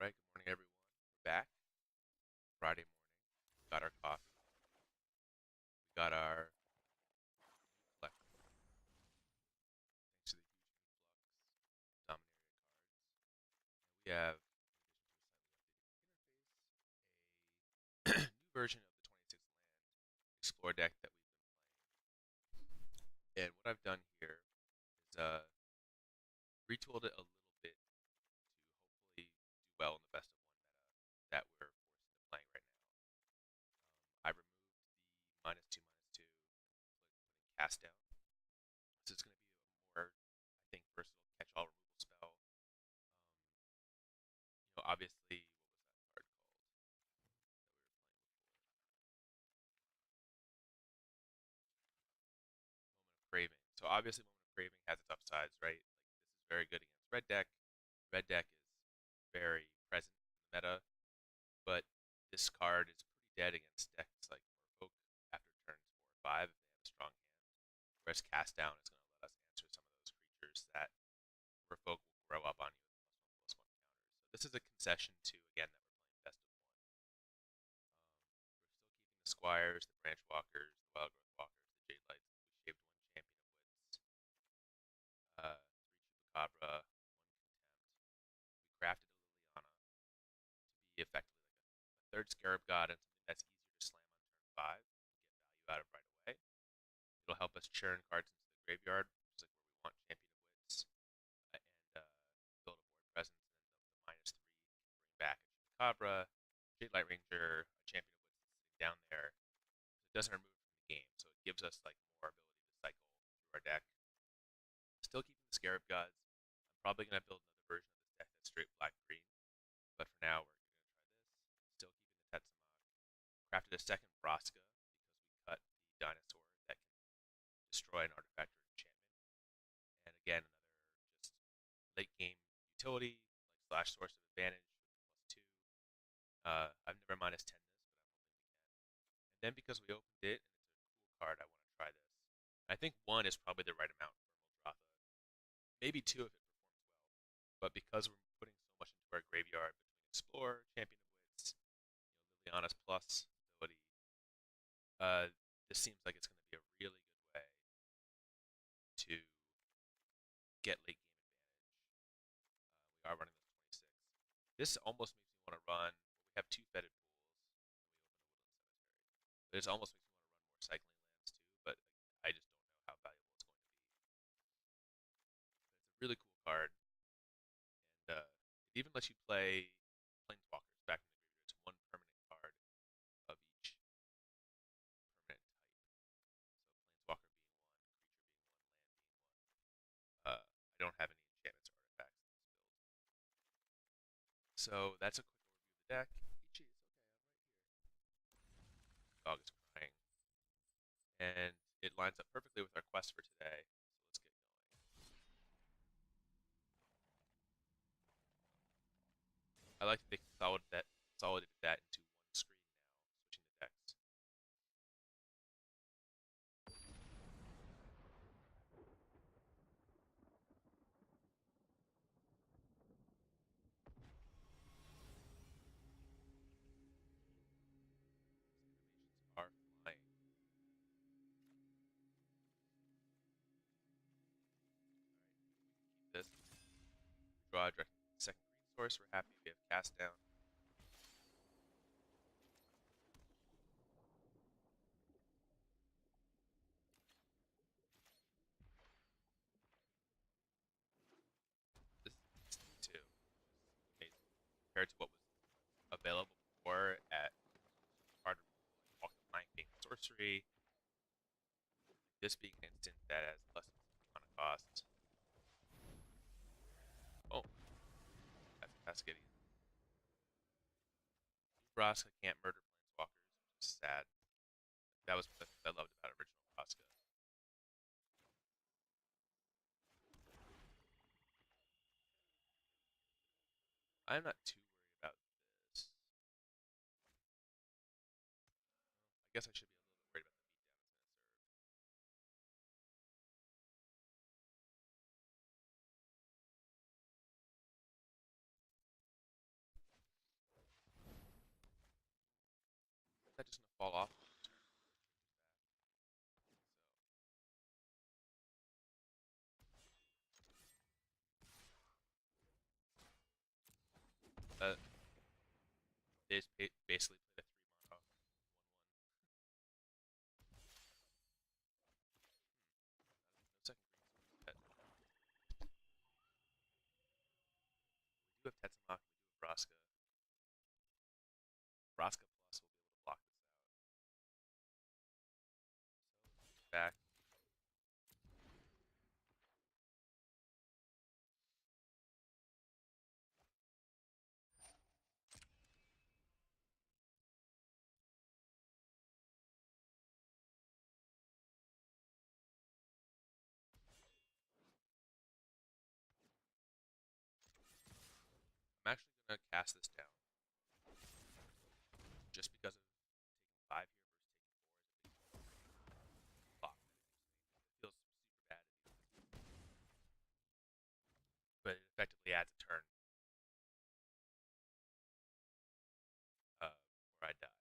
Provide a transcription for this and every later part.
Right, good morning, everyone. We're back Friday morning. Got our coffee. We got our collection. Thanks to the huge influx of Dominaria cards. We have, in addition to a slightly updated interface, a new version of the 26th land explore deck that we've been playing. And what I've done here is retooled it a little bit to hopefully do well in the best of one meta that we're forced into playing right now. I removed the -2/-2 and putting cast down. This is going to be a more, I think, versatile catch-all removal spell. Obviously, what was that card called that we were playing before? Moment of Craving. So obviously, Moment of Craving has its upsides, right? Like this is very good against red deck. Red deck is very present in the meta, but this card is pretty dead against decks like Merfolk after turns 4 or 5 if they have a strong hand. Whereas Cast Down is going to let us answer some of those creatures that Merfolk will grow up on you with +1/+1 counters. So this is a concession to again that we're playing best of one. We're still keeping the Squires, the Branch Walkers, the Wild Growth Walkers, the Jade Lights. We shaved one Champion of Wits, 3 Chupacabra, 1 Contempt. We crafted a Liliana to be effectively like a third Scarab God and something that's easier to slam on turn 5 and get value out of right away. It'll help us churn cards into the graveyard, which is like where we want Champion of Wits, and build a board presence. And then the -3 can bring back a Chupacabra, Jade Light Ranger, a Champion of Wits that's sitting down there. So it doesn't remove it from the game, so it gives us like more ability to cycle through our deck. Still keeping the Scarab Gods. I'm probably gonna build another version of this deck that's straight black green, but for now we're gonna try this. Still keeping the Tetsamok. Crafted a second Vraska because we cut the dinosaur that can destroy an artifact or enchantment. And again, another just late game utility, like slash source of advantage with +2. I've never -10 this, but I'm hoping we can. And then because we opened it and it's a cool card, I want to try this. I think 1 is probably the right amount for Muldrotha. Maybe 2 if it performs well. But because we're putting so much into our graveyard between Explore, Champion of Wits, Liliana's plus ability, this seems like it's going to be a really good way to get late game advantage. We are running those 26. This almost makes me want to run. Well, we have 2 fetid pools, and we open a woodland cemetery. This almost makes me want to run more cycling lands too, but I just don't know how valuable it's going to be. But it's a really cool card, and it even lets you play planeswalkers back in the graveyard. It's 1 permanent card of each permanent type. So planeswalker being 1, creature being 1, land being 1. I don't have any enchantments or artifacts in this build. So that's a quick overview of the deck. Ichi, it's okay, I'm right here. Dog is crying. And it lines up perfectly with our quest for today. So let's get going. I like that they consolidated that into one screen now, switching the decks. These animations are flying. Alright, we can keep this. Draw directly from the second green source. We're happy we have cast down. This is instant too, which is amazing compared to what was available before at card removal, like Walk the Plank being sorcery, like this being an instant that has less mana cost. Oh, that's Cascadian. Vraska can't murder planeswalkers, which is sad. That was one of the things I loved about original Vraska. I'm not too worried about this. I guess I should be a little bit worried about the beatdown it's going to serve. just gonna fall off. So they just basically played a 3 mana 1/1. No second green yet. We do have Tetzamach, we do have Vraska. Vraska Plus will be able to block this out. So back. I'm actually gonna cast this down just because of taking 5 here versus taking 4 as a big block. It feels super bad, but it effectively adds a turn before I die.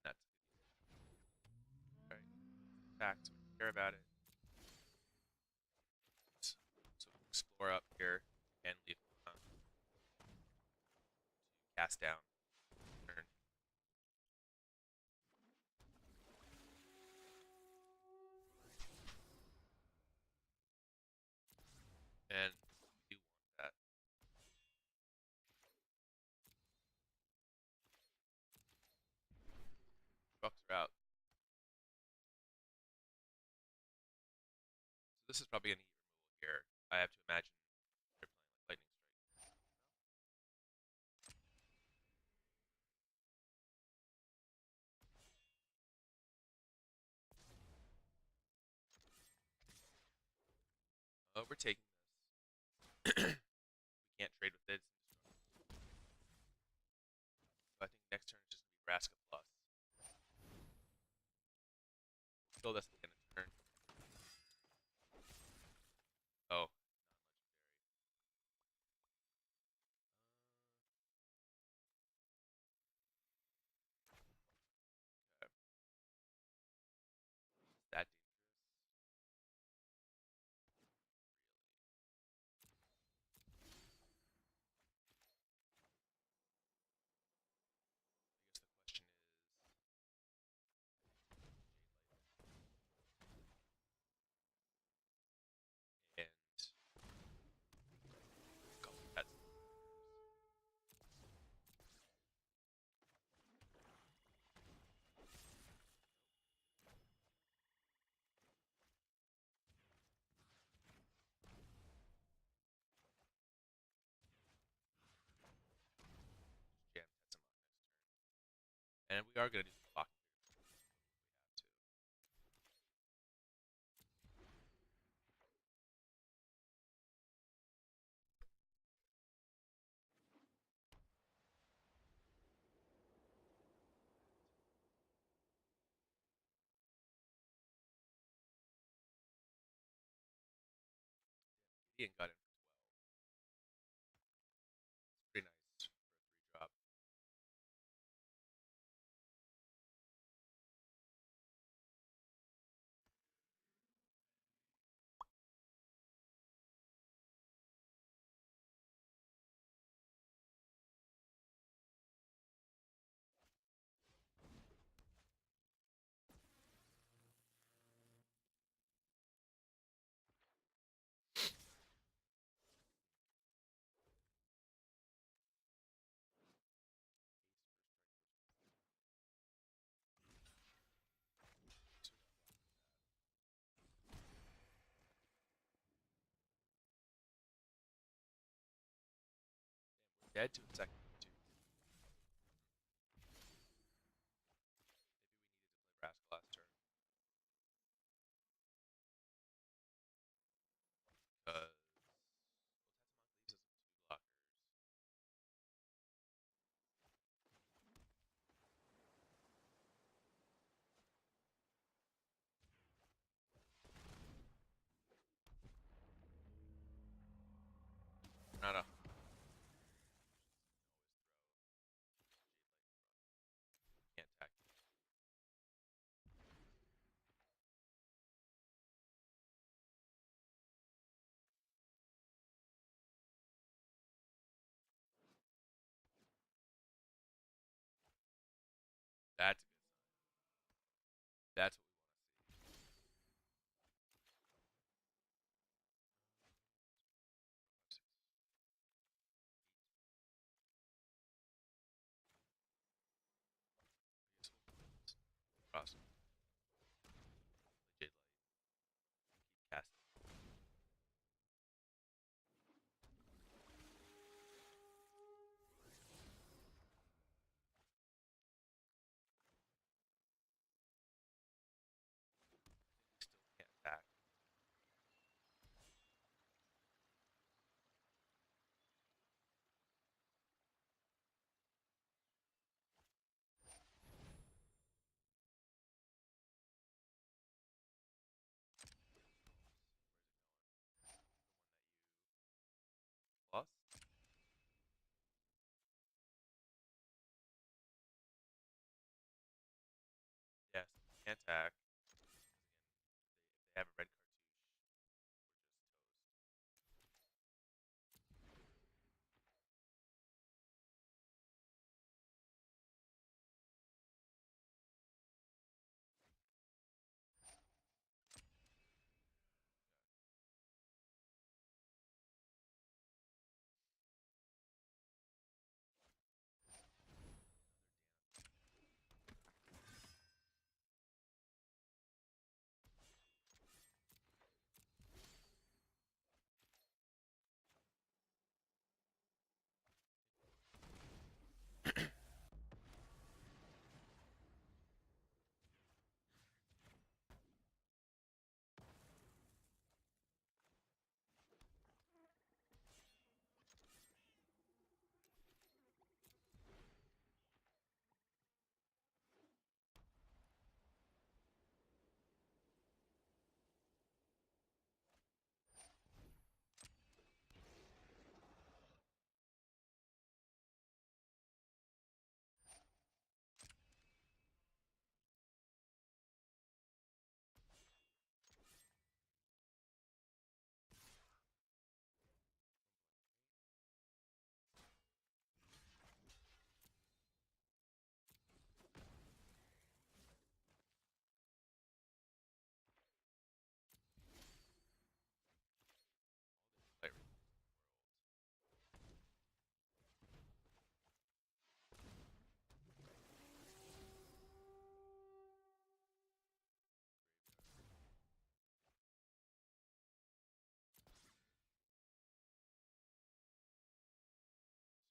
That's a good deal. Alright, back so we care about it. So explore up here and leave to cast down. Turn. And we do want that. Bucks are out. So this is probably an eat removal here. I have to imagine they're playing like Lightning Strike. We're taking this. We can't trade with it. So I think next turn is just going to be Vraska Plus. Kill this at the end of turn. Oh, non-legendary. Is that dangerous? I guess the question is, and call it pets. Jam Tetsamok next turn. And we are going to do some blocking here if we have to. Ian got in for 12. It's pretty nice for a 3 drop. Dead to a second 2. Maybe we needed to play Vraska last turn. Because Tetsamok leaves us with 2 blockers. Not a That's a good sign. That's what we want to see. Cross. Jade Light. Keep casting. We still can't attack. Where's it going? The one that you plus? Yes, we can't attack. Again, if they have a red cartouche, we're just toast. Play right.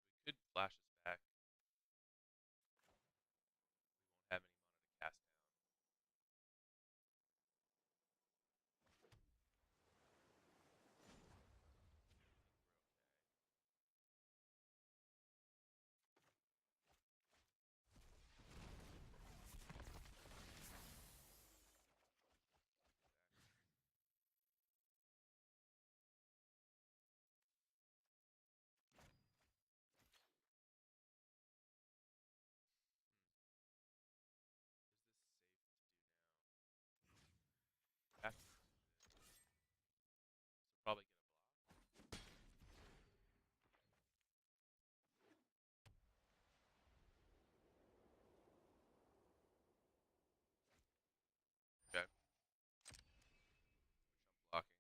So we could flash this back. We won't have any mana to cast down. We're okay. Is this safe to do now? Have to. So probably get a block. Okay. Which I'm blocking.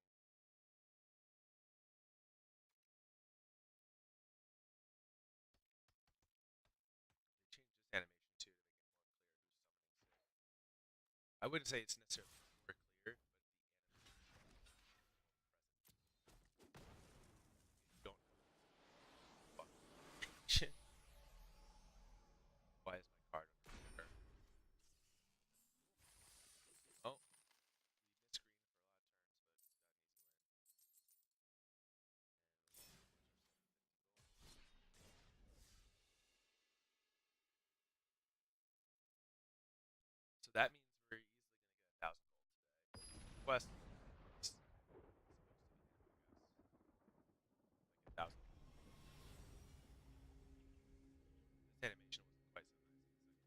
They changed this animation too to make it more clear who's summoning sick. I wouldn't say it's necessarily more clear, but the animation is more present. You don't know fuck animation. Why is my card under there? Oh, we missed green for a lot of turns, but got an easy win. And let's see how much our 750 gold. So that means we're easily going to get 1,000 gold today. Quest is supposed to be handed to us. Like 1,000 gold. This animation wasn't quite so nice a second ago.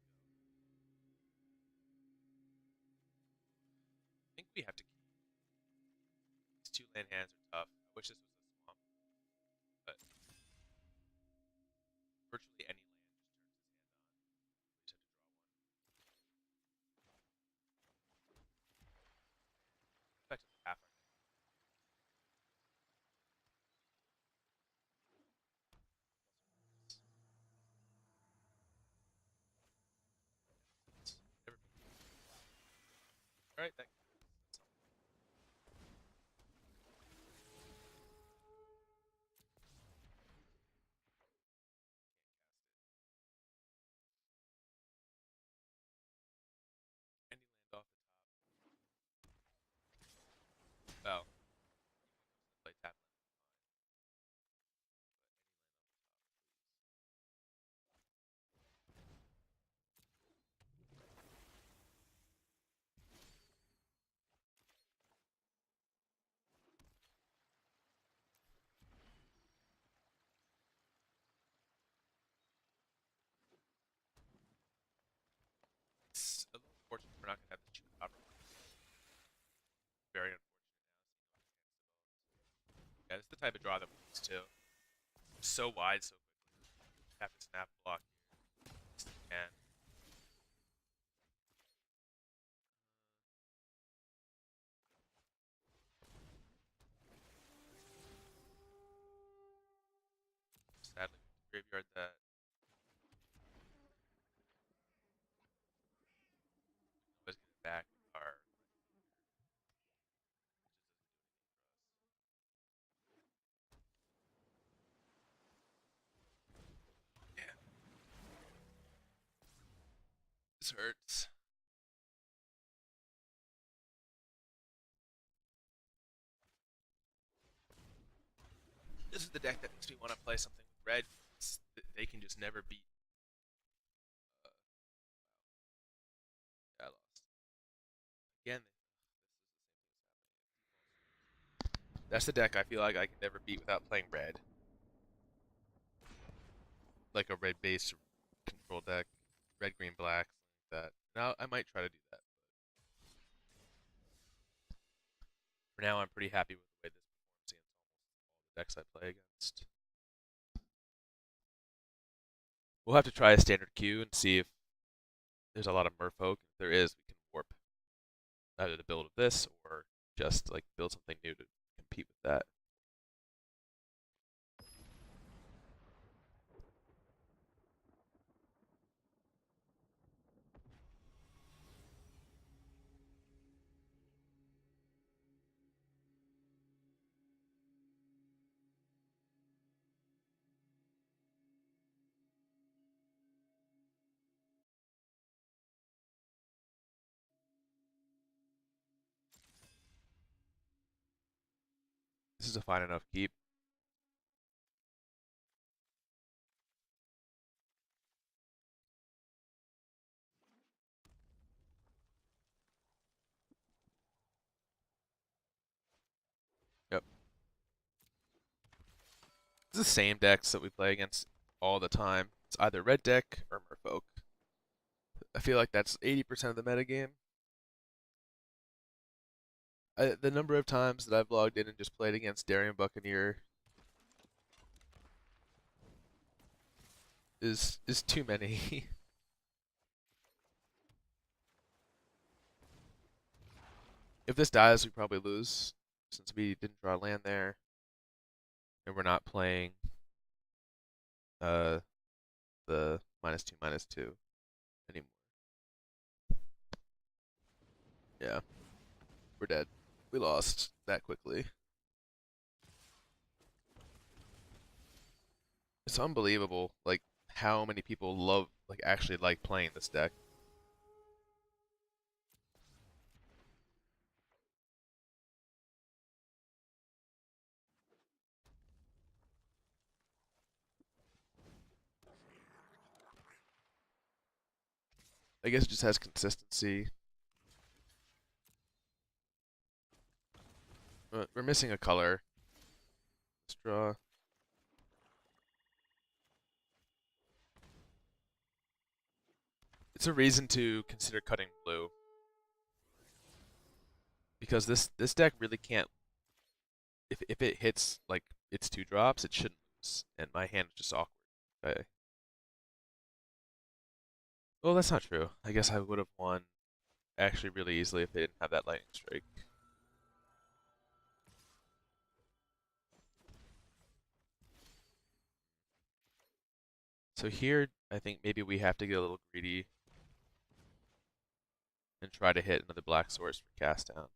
I think we have to keep. These two land hands are tough. I wish this was a swamp, but virtually any land just turns his hand on. We just have to draw one. effectively half our decks. Never beat. All right, that's something. Any land off the top. Well, play tap land, please. It's a little unfortunate we're not gonna have the cheap copper. Very unfortunate now. Yeah, this is the type of draw that we lose to. So wide so quickly. Have to snap block here. Yes, we can. Sadly, we have to graveyard that. Always get it back with our yeah. This hurts. This is the deck that makes me want to play something with red. They can just never beat. Uh, I lost again. That's the deck I feel like I can never beat without playing red, like a red base control deck, red green black, like that. Now I might try to do that. For now, I'm pretty happy with the way this performs against almost all the decks I play against. We'll have to try a standard queue and see if there's a lot of merfolk. If there is, we can warp either the build of this or just like build something new to compete with that. This is a fine enough keep. Yep. It's the same decks that we play against all the time. It's either red deck or merfolk. I feel like that's 80% of the metagame. The number of times that I've logged in and just played against Darien Buccaneer is too many. If this dies, we probably lose since we didn't draw land there, and we're not playing uh the -2/-2 anymore. Yeah, we're dead. We lost that quickly. It's unbelievable, like how many people actually like playing this deck. I guess it just has consistency. We're missing a color. Let's draw. It's a reason to consider cutting blue because this deck really can't. If it hits like its 2 drops, it shouldn't lose, and my hand is just awkward. Okay. Well, that's not true. I guess I would have won actually really easily if they didn't have that lightning strike. So here, I think maybe we have to get a little greedy and try to hit another black source for cast down.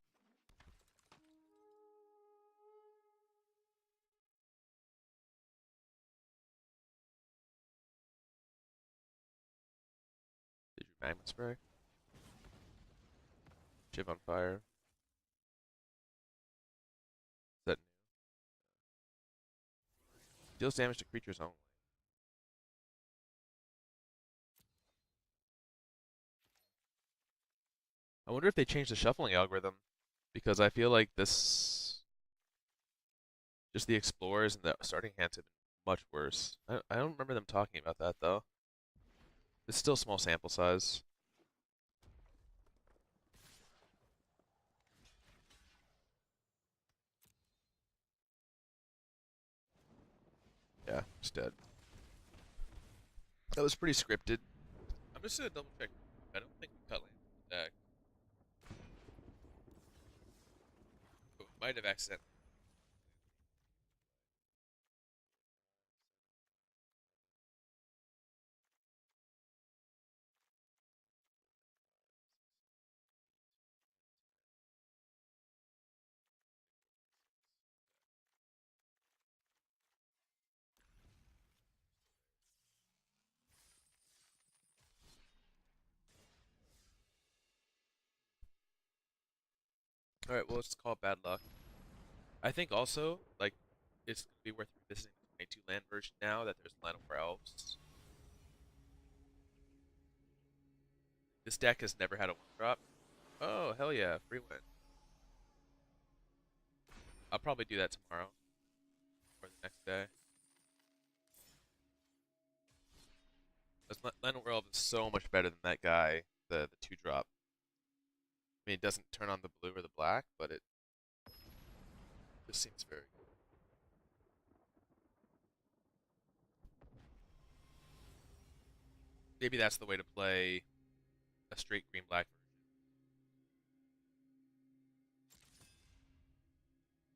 Did you magma spray? Shiv on fire. Is that deals damage to creatures only? I wonder if they changed the shuffling algorithm because I feel like this, just the explorers and the starting hands have been much worse. I don't remember them talking about that though. It's still small sample size. Yeah, it's dead. That was pretty scripted. I'm just gonna double check. I don't think we cut land in the deck. But we might have accidentally. All right, well let's call it bad luck. I think also like it's gonna be worth revisiting the 22 land version now that there's Llanowar Elves. This deck has never had a one drop. Oh hell yeah, free win. I'll probably do that tomorrow or the next day. Llanowar Elves is so much better than that guy, the two drop. I mean, it doesn't turn on the blue or the black, but it just seems very good. Maybe that's the way to play a straight green black version.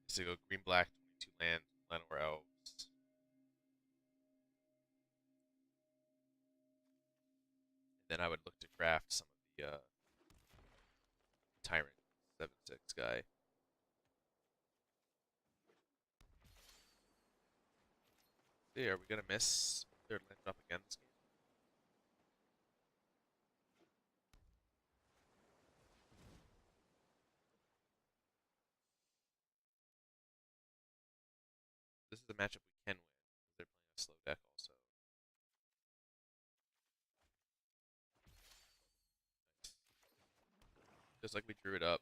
Is to go green black 22 land Llanowar Elves. And then I would look to craft some of the Tyrant 7/6 guy. Hey, are we gonna miss third land drop again this game? This is a matchup we can win. They're playing a slow deck also. Just like we drew it up.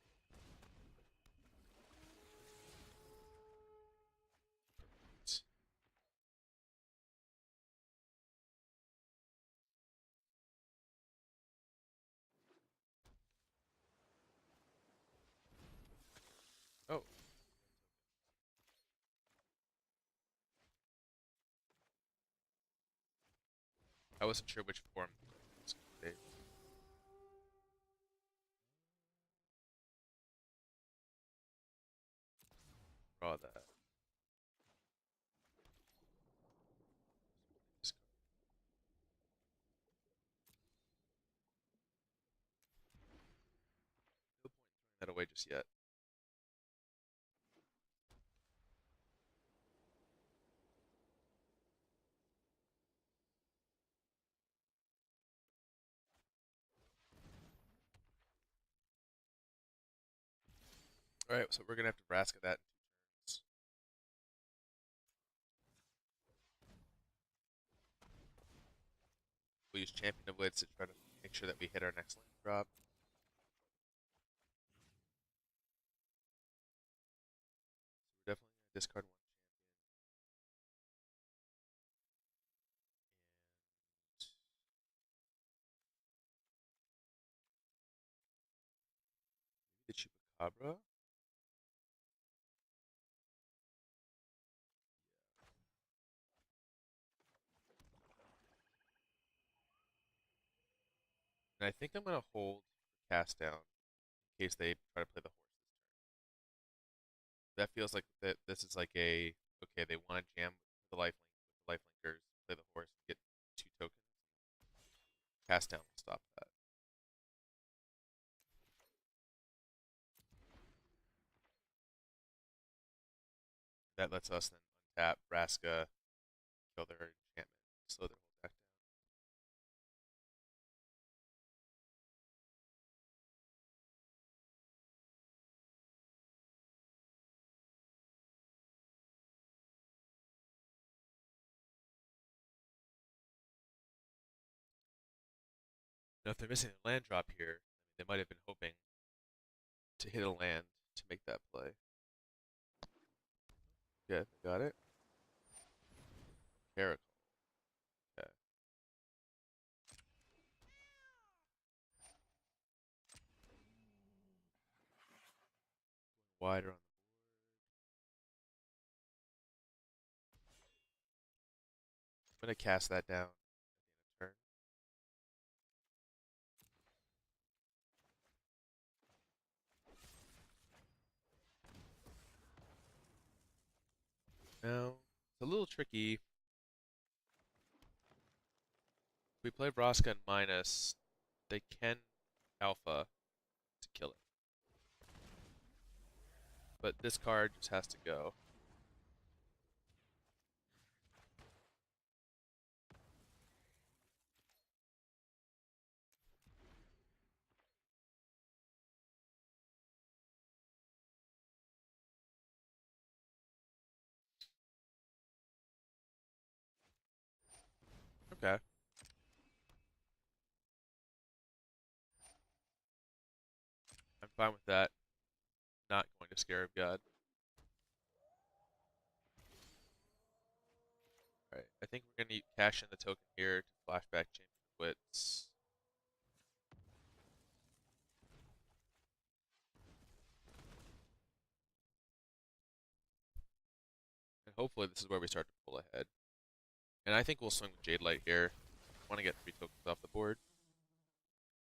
Oh, I wasn't sure which form was gonna be. Draw that. Just no point in throwing that away just yet. All right, so we're gonna have to Vraska that in 2 turns. We'll use Champion of Lids to try to make sure that we hit our next land drop. So we're definitely gonna discard one champion. Maybe the Chupacabra. And I think I'm gonna hold cast down in case they try to play the horse this turn. That feels like that this is like a okay, they want to jam the life link with the life linkers, play the horse, get 2 Cast down will stop that. That lets us then untap Vraska, kill their enchantment, slow their whole deck down. Now, if they're missing a land drop here, they might have been hoping to hit a land to make that play. Yeah, got it. Caracal. Okay. Wider on the I'm gonna cast that down at the end of turn. Now, it's a little tricky. If we play Vraska and minus, they can alpha to kill it. But this card just has to go. Okay. I'm fine with that. Not going to Scarab God. Alright, I think we're going to cash in the token here to flashback Champion of Wits. And hopefully this is where we start to pull ahead. And I think we'll swing with Jade Light here. Want to get 3 tokens off the board.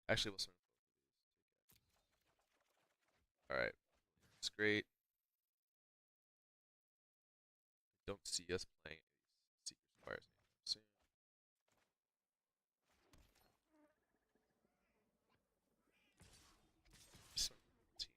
Actually, we'll swing with both of these. Alright, that's great. Don't see us playing Seeker Squires anytime soon. Swing with team.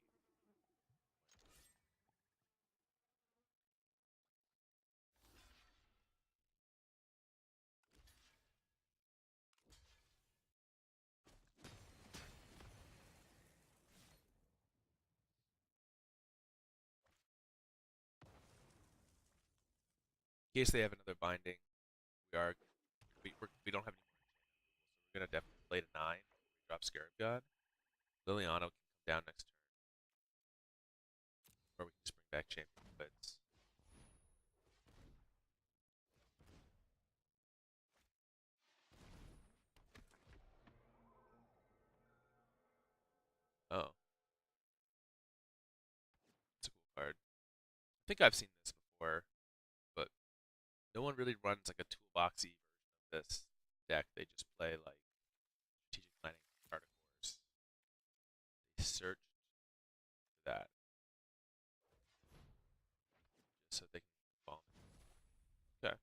In case they have another binding, we don't have any more enchantment removal, so we're gonna definitely play to 9. Drop Scarab God. Liliana can come down next turn, or we can just bring back Champion of Wits. Oh, it's a cool card. I think I've seen this before, but no one really runs like a toolboxy version of this deck. They just play like strategic planning articles. They search for that just so they can fall. Okay.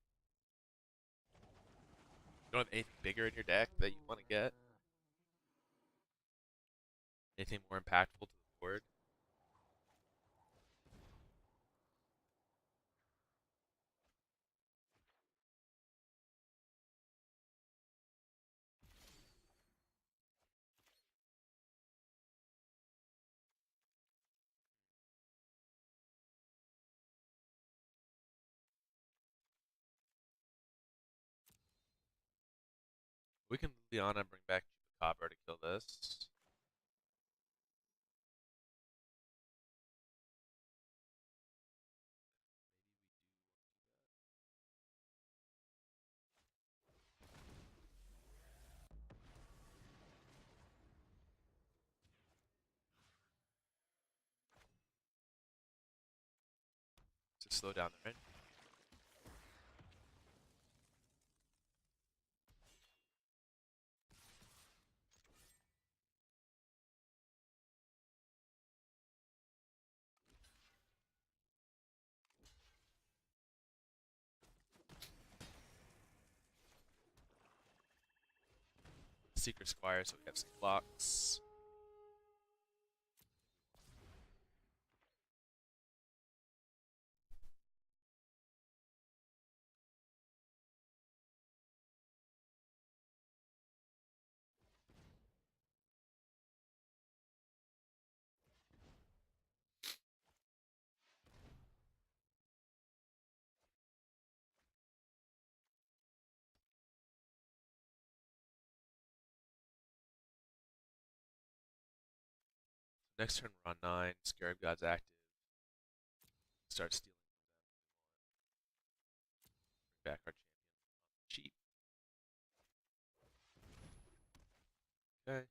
You don't have anything bigger in your deck that you want to get? Anything more impactful to the board? We can Liana bring back Chupacabra to kill this. To slow down the range. Secret Squire, so we have some blocks. Next turn we're on 9. Scarab God's active. Start stealing from them. Bring back our champion on the cheap. Okay.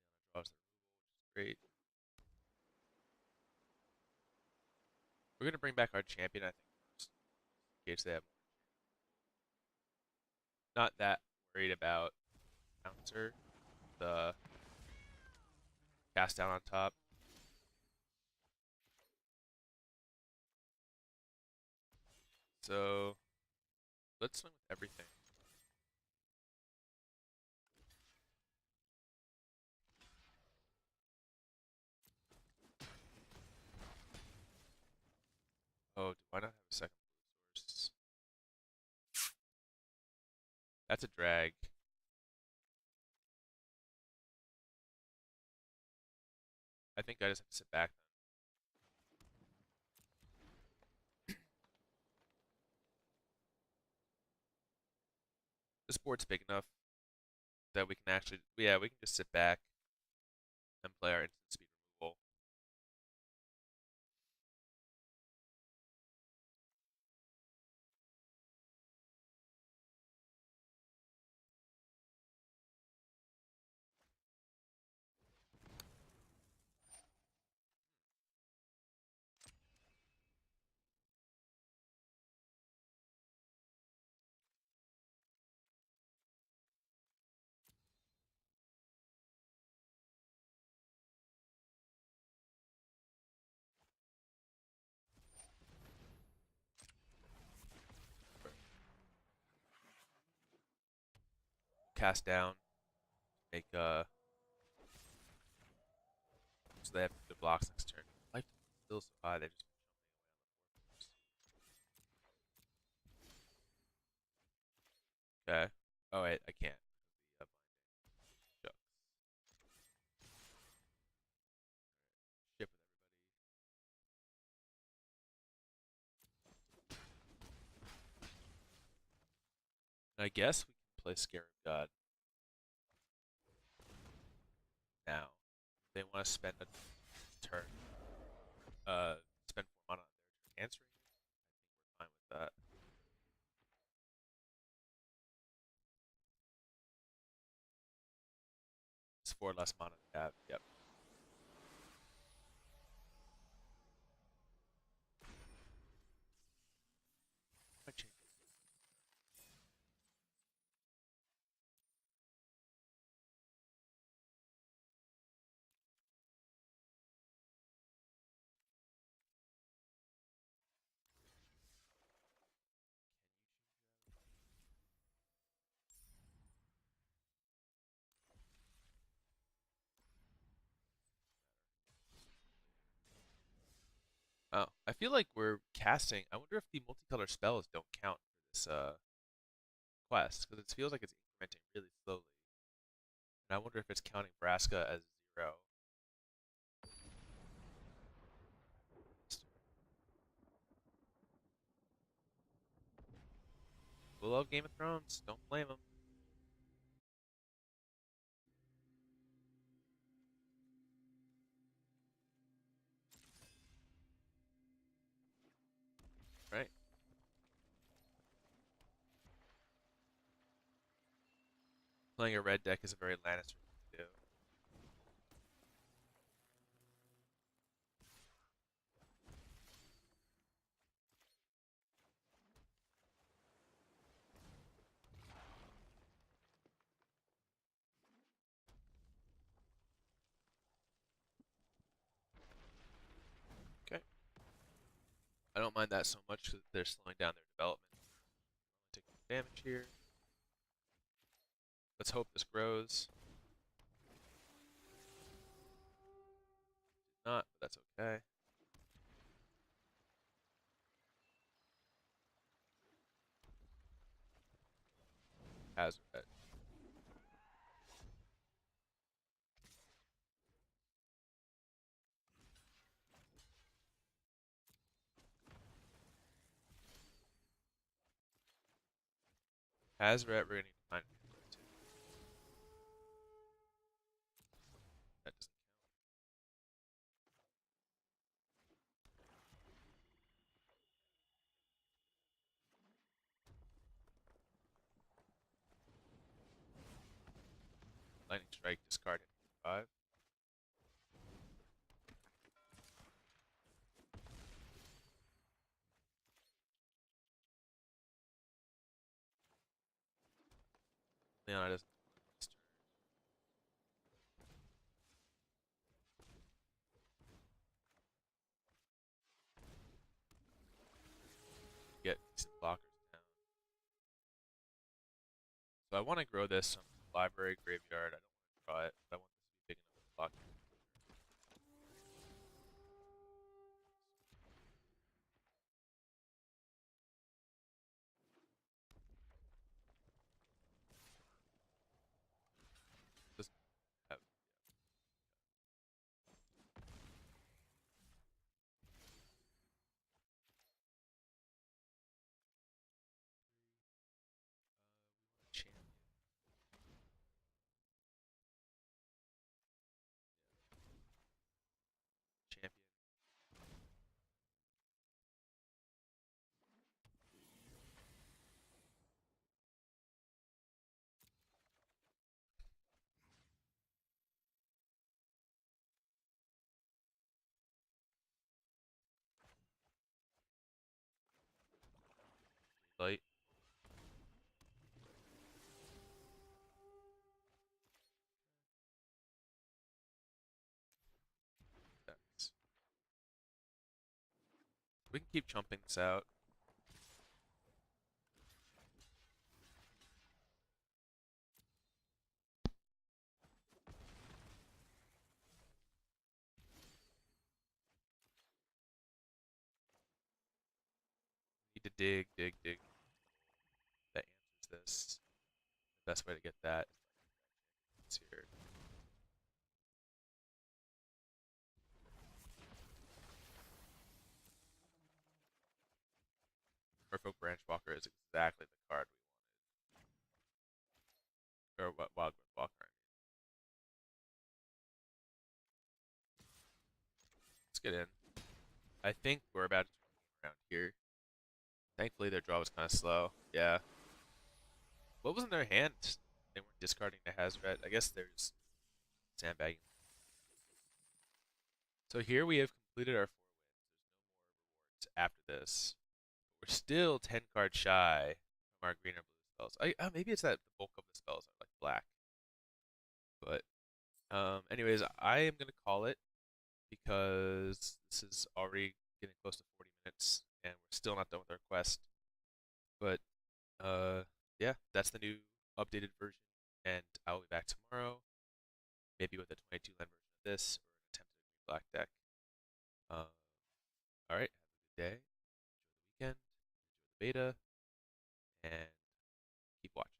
Liliana draws the removal, which is great. We're gonna bring back our champion, I think, first, in case they have more. Not that worried about counter. The cast down on top. So let's swing with everything. Oh, do I not have a second blue source? That's a drag. I think I just have to sit back then. This board's big enough that we can actually, yeah, we can just sit back and play our instant speed removal. Cast down, make so they have the blocks next turn. Life is still so high, they've just been jumping away on the 4 fours. Okay. Oh wait, I can't. The binding. Shucks. Ship with everybody. And I guess we can play Scarab God now. They want to spend a turn, spend 4 mana on their turn answering. I think we're fine with that. It's 4 less mana they have. Yep. Might change it. Oh, I feel like we're casting. I wonder if the multicolor spells don't count for this quest because it feels like it's incrementing really slowly. And I wonder if it's counting Braska as 0. We love Game of Thrones. Don't blame them. Right? Playing a red deck is a very Lannister thing to do. Okay. I don't mind that so much because they're slowing down their development. Take damage here. Let's hope this grows. Did not, but that's okay. Hazard. Hazret, we're gonna need to find it too. That doesn't count. Lightning strike, discard it. 5. Leona doesn't this turn. Get decent blockers down. So I want to grow this on library graveyard. I don't want to draw it, but I want this to be big enough to block. Doesn't have champion. Champion. Light. That's. We can keep chumping this out. Need to dig, dig, dig. That answers this. The best way to get that is here. Merfolk Branchwalker is exactly the card we wanted. Or what Wild Growth Walker. Let's get in. I think we're about to turn around here. Thankfully, their draw was kind of slow. Yeah. What was in their hand? They weren't discarding the Hazret. I guess there's sandbagging. So here we have completed our 4 wins. There's no more rewards after this. We're still 10 cards shy from our green or blue spells. Maybe it's that the bulk of the spells are like black. But anyways, I am gonna call it because this is already getting close to 40 minutes and we're still not done with our quest. But yeah, that's the new updated version, and I'll be back tomorrow, maybe with a 22 land version of this or an attempted green black deck. Um, all right, have a good day, enjoy the weekend, enjoy the beta, and keep watching.